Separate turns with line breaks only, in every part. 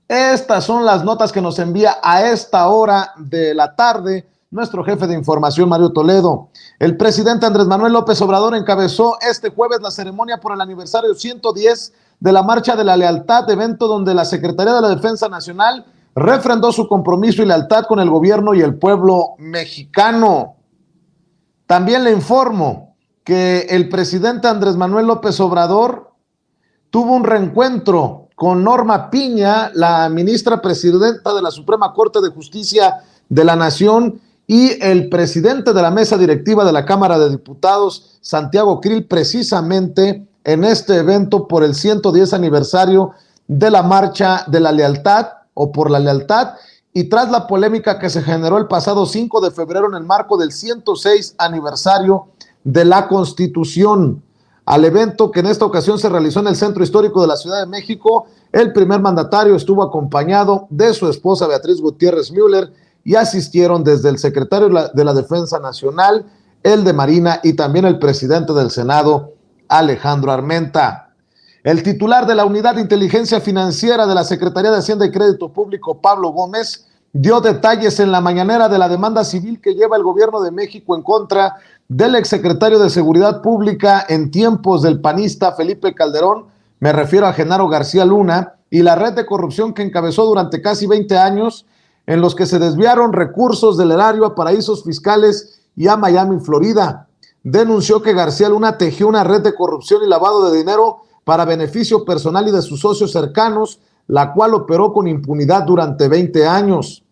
Estas son las notas que nos envía a esta hora de la tarde nuestro jefe de información, Mario Toledo. El presidente Andrés Manuel López Obrador encabezó este jueves la ceremonia por el aniversario 110 de la Marcha de la Lealtad, evento donde la Secretaría de la Defensa Nacional refrendó su compromiso y lealtad con el gobierno y el pueblo mexicano. También le informo que el presidente Andrés Manuel López Obrador tuvo un reencuentro con Norma Piña, la ministra presidenta de la Suprema Corte de Justicia de la Nación, y el presidente de la mesa directiva de la Cámara de Diputados, Santiago Krill, precisamente en este evento por el 110 aniversario de la Marcha de la Lealtad o por la Lealtad, y tras la polémica que se generó el pasado 5 de febrero en el marco del 106 aniversario de la Constitución. Al evento que en esta ocasión se realizó en el Centro Histórico de la Ciudad de México, el primer mandatario estuvo acompañado de su esposa Beatriz Gutiérrez Müller y asistieron desde el secretario de la Defensa Nacional, el de Marina y también el presidente del Senado, Alejandro Armenta. El titular de la Unidad de Inteligencia Financiera de la Secretaría de Hacienda y Crédito Público, Pablo Gómez, dio detalles en la mañanera de la demanda civil que lleva el gobierno de México en contra del exsecretario de Seguridad Pública en tiempos del panista Felipe Calderón, me refiero a Genaro García Luna, y la red de corrupción que encabezó durante casi 20 años, en los que se desviaron recursos del erario a paraísos fiscales y a Miami, Florida. Denunció que García Luna tejió una red de corrupción y lavado de dinero para beneficio personal y de sus socios cercanos, la cual operó con impunidad durante 20 años.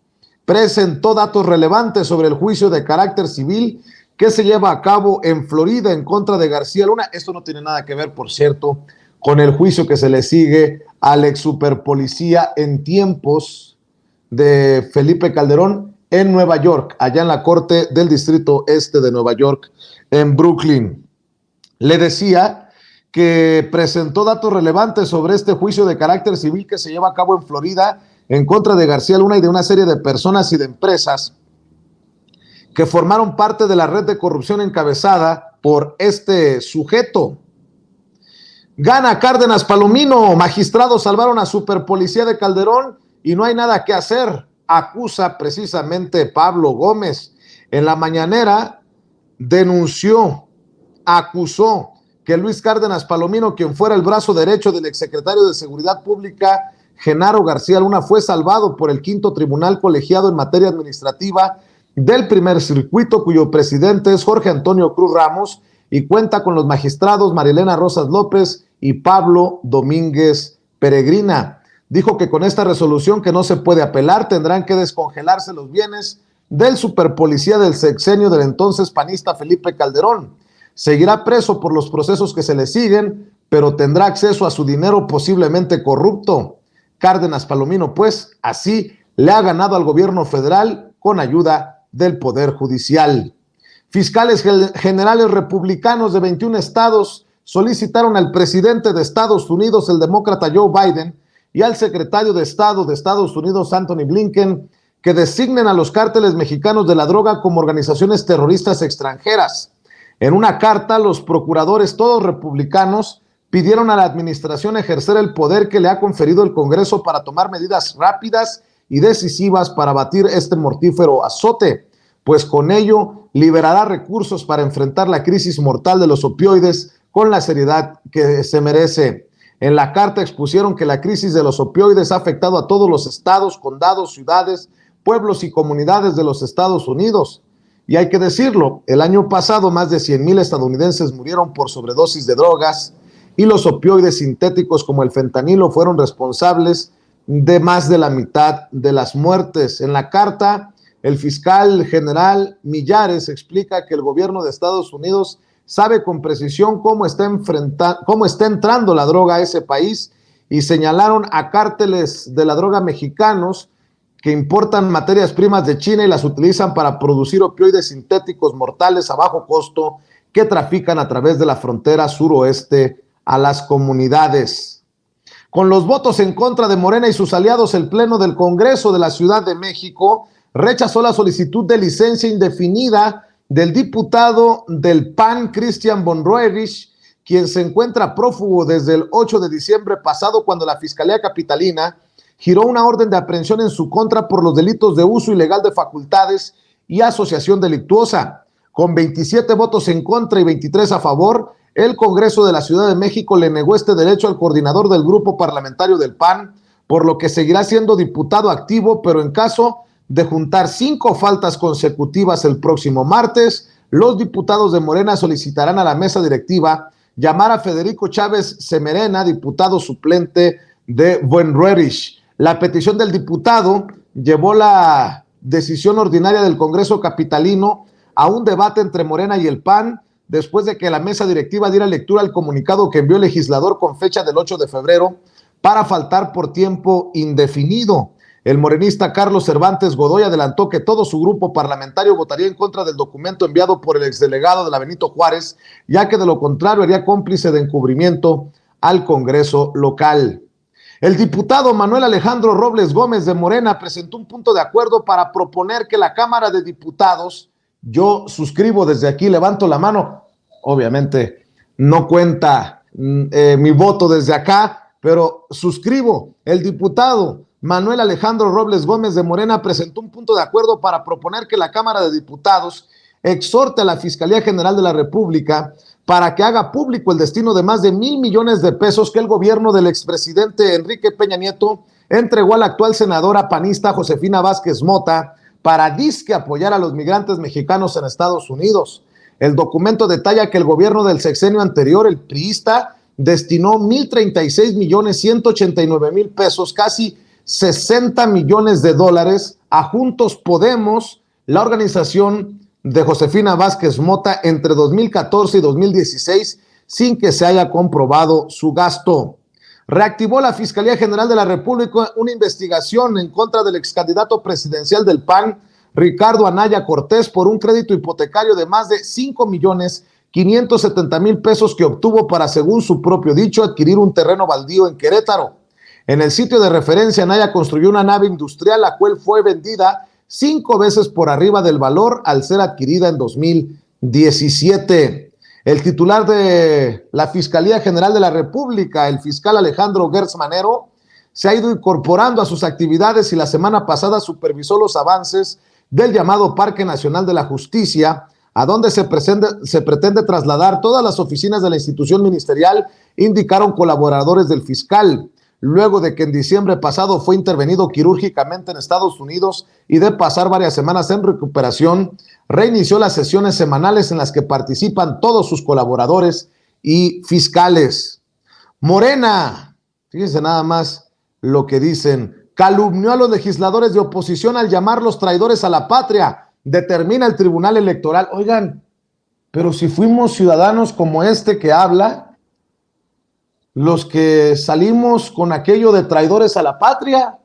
Presentó datos relevantes sobre el juicio de carácter civil que se lleva a cabo en Florida en contra de García Luna. Esto no tiene nada que ver, por cierto, con el juicio que se le sigue al ex superpolicía en tiempos de Felipe Calderón en Nueva York, allá en la Corte del Distrito Este de Nueva York, en Brooklyn. Le decía que presentó datos relevantes sobre este juicio de carácter civil que se lleva a cabo en Florida en contra de García Luna y de una serie de personas y de empresas que formaron parte de la red de corrupción encabezada por este sujeto. Gana Cárdenas Palomino, magistrados salvaron a superpolicía de Calderón y no hay nada que hacer, acusa precisamente Pablo Gómez. En la mañanera acusó que Luis Cárdenas Palomino, quien fuera el brazo derecho del exsecretario de Seguridad Pública, Genaro García Luna, fue salvado por el quinto tribunal colegiado en materia administrativa del primer circuito, cuyo presidente es Jorge Antonio Cruz Ramos y cuenta con los magistrados Marilena Rosas López y Pablo Domínguez Peregrina. Dijo que con esta resolución, que no se puede apelar, tendrán que descongelarse los bienes del superpolicía del sexenio del entonces panista Felipe Calderón. Seguirá preso por los procesos que se le siguen, pero tendrá acceso a su dinero posiblemente corrupto. Cárdenas Palomino, pues, así le ha ganado al gobierno federal con ayuda del Poder Judicial. Fiscales generales republicanos de 21 estados solicitaron al presidente de Estados Unidos, el demócrata Joe Biden, y al secretario de Estado de Estados Unidos, Anthony Blinken, que designen a los cárteles mexicanos de la droga como organizaciones terroristas extranjeras. En una carta, los procuradores, todos republicanos, pidieron a la administración ejercer el poder que le ha conferido el Congreso para tomar medidas rápidas y decisivas para abatir este mortífero azote, pues con ello liberará recursos para enfrentar la crisis mortal de los opioides con la seriedad que se merece. En la carta expusieron que la crisis de los opioides ha afectado a todos los estados, condados, ciudades, pueblos y comunidades de los Estados Unidos. Y hay que decirlo, el año pasado más de 100,000 estadounidenses murieron por sobredosis de drogas y los opioides sintéticos como el fentanilo fueron responsables de más de la mitad de las muertes. En la carta, el fiscal general Millares explica que el gobierno de Estados Unidos sabe con precisión cómo está entrando la droga a ese país y señalaron a cárteles de la droga mexicanos que importan materias primas de China y las utilizan para producir opioides sintéticos mortales a bajo costo que trafican a través de la frontera suroeste a las comunidades. Con los votos en contra de Morena y sus aliados, el Pleno del Congreso de la Ciudad de México rechazó la solicitud de licencia indefinida del diputado del PAN, Christian von Roerich, quien se encuentra prófugo desde el 8 de diciembre pasado, cuando la Fiscalía Capitalina giró una orden de aprehensión en su contra por los delitos de uso ilegal de facultades y asociación delictuosa. Con 27 votos en contra y 23 a favor, el Congreso de la Ciudad de México le negó este derecho al coordinador del grupo parlamentario del PAN, por lo que seguirá siendo diputado activo, pero en caso de juntar 5 faltas consecutivas el próximo martes, los diputados de Morena solicitarán a la mesa directiva llamar a Federico Chávez Semerena, diputado suplente de Buenrerich. La petición del diputado llevó la decisión ordinaria del Congreso capitalino a un debate entre Morena y el PAN, después de que la mesa directiva diera lectura al comunicado que envió el legislador con fecha del 8 de febrero para faltar por tiempo indefinido. El morenista Carlos Cervantes Godoy adelantó que todo su grupo parlamentario votaría en contra del documento enviado por el exdelegado de la Benito Juárez, ya que de lo contrario haría cómplice de encubrimiento al Congreso local. El diputado Manuel Alejandro Robles Gómez de Morena presentó un punto de acuerdo para proponer que la Cámara de Diputados, yo suscribo desde aquí, levanto la mano, obviamente no cuenta mi voto desde acá, pero suscribo. El diputado Manuel Alejandro Robles Gómez de Morena presentó un punto de acuerdo para proponer que la Cámara de Diputados exhorte a la Fiscalía General de la República para que haga público el destino de más de 1,000 millones de pesos que el gobierno del expresidente Enrique Peña Nieto entregó a la actual senadora panista Josefina Vázquez Mota para disque apoyar a los migrantes mexicanos en Estados Unidos. El documento detalla que el gobierno del sexenio anterior, el priista, destinó 1,036,189,000 pesos, casi 60 millones de dólares a Juntos Podemos, la organización de Josefina Vázquez Mota, entre 2014 y 2016, sin que se haya comprobado su gasto. Reactivó la Fiscalía General de la República una investigación en contra del excandidato presidencial del PAN, Ricardo Anaya Cortés, por un crédito hipotecario de más de 5,570,000 pesos que obtuvo para, según su propio dicho, adquirir un terreno baldío en Querétaro. En el sitio de referencia, Anaya construyó una nave industrial, la cual fue vendida 5 veces por arriba del valor al ser adquirida en 2017. El titular de la Fiscalía General de la República, el fiscal Alejandro Gertz Manero, se ha ido incorporando a sus actividades y la semana pasada supervisó los avances del llamado Parque Nacional de la Justicia, a donde se pretende trasladar todas las oficinas de la institución ministerial, indicaron colaboradores del fiscal. Luego de que en diciembre pasado fue intervenido quirúrgicamente en Estados Unidos y de pasar varias semanas en recuperación, reinició las sesiones semanales en las que participan todos sus colaboradores y fiscales. Morena, fíjense nada más lo que dicen, calumnió a los legisladores de oposición al llamarlos traidores a la patria, determina el Tribunal Electoral. Oigan, pero si fuimos ciudadanos como este que habla, los que salimos con aquello de traidores a la patria.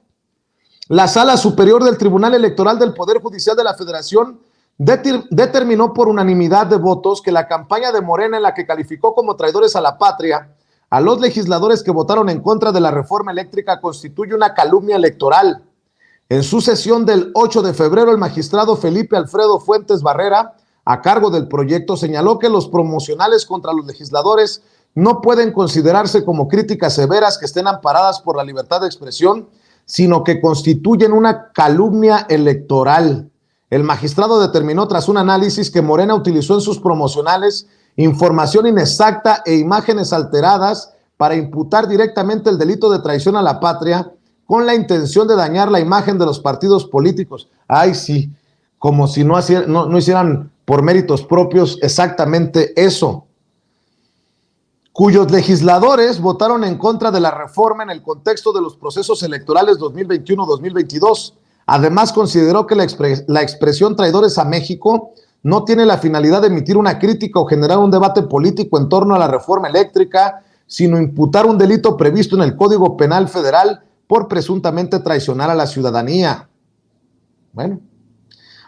La Sala Superior del Tribunal Electoral del Poder Judicial de la Federación determinó por unanimidad de votos que la campaña de Morena, en la que calificó como traidores a la patria a los legisladores que votaron en contra de la reforma eléctrica, constituye una calumnia electoral. En su sesión del 8 de febrero, el magistrado Felipe Alfredo Fuentes Barrera, a cargo del proyecto, señaló que los promocionales contra los legisladores no pueden considerarse como críticas severas que estén amparadas por la libertad de expresión, sino que constituyen una calumnia electoral. El magistrado determinó, tras un análisis, que Morena utilizó en sus promocionales información inexacta e imágenes alteradas para imputar directamente el delito de traición a la patria con la intención de dañar la imagen de los partidos políticos. Ay, sí, como si no hicieran por méritos propios exactamente eso. Cuyos legisladores votaron en contra de la reforma en el contexto de los procesos electorales 2021-2022. Además, consideró que la expresión traidores a México no tiene la finalidad de emitir una crítica o generar un debate político en torno a la reforma eléctrica, sino imputar un delito previsto en el Código Penal Federal por presuntamente traicionar a la ciudadanía. Bueno.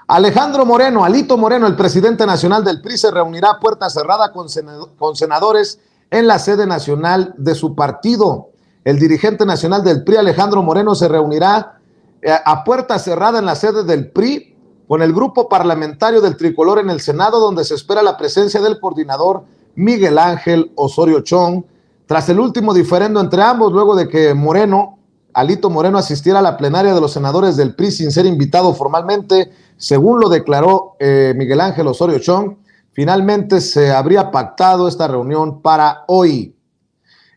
Alejandro Moreno, Alito Moreno, el presidente nacional del PRI, se reunirá a puerta cerrada con senadores en la sede nacional de su partido. El dirigente nacional del PRI, Alejandro Moreno, se reunirá a puerta cerrada en la sede del PRI con el grupo parlamentario del Tricolor en el Senado, donde se espera la presencia del coordinador Miguel Ángel Osorio Chong, tras el último diferendo entre ambos, luego de que Moreno Alito Moreno asistiera a la plenaria de los senadores del PRI sin ser invitado formalmente, según lo declaró Miguel Ángel Osorio Chong. Finalmente se habría pactado esta reunión para hoy.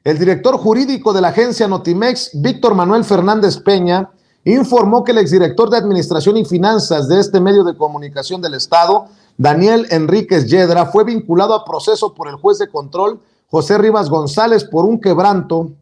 El director jurídico de la agencia Notimex, Víctor Manuel Fernández Peña, informó que el exdirector de Administración y Finanzas de este medio de comunicación del Estado, Daniel Enríquez Yedra, fue vinculado a proceso por el juez de control, José Rivas González, por un quebranto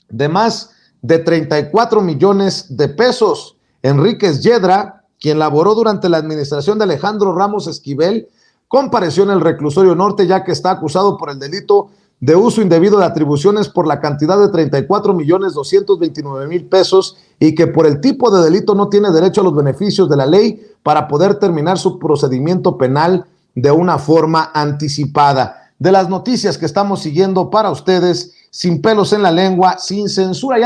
de más de 34 millones de pesos. Enríquez Yedra, quien laboró durante la administración de Alejandro Ramos Esquivel, compareció en el reclusorio norte, ya que está acusado por el delito de uso indebido de atribuciones por la cantidad de 34,229,000 pesos y que por el tipo de delito no tiene derecho a los beneficios de la ley para poder terminar su procedimiento penal de una forma anticipada. De las noticias que estamos siguiendo para ustedes, sin pelos en la lengua, sin censura.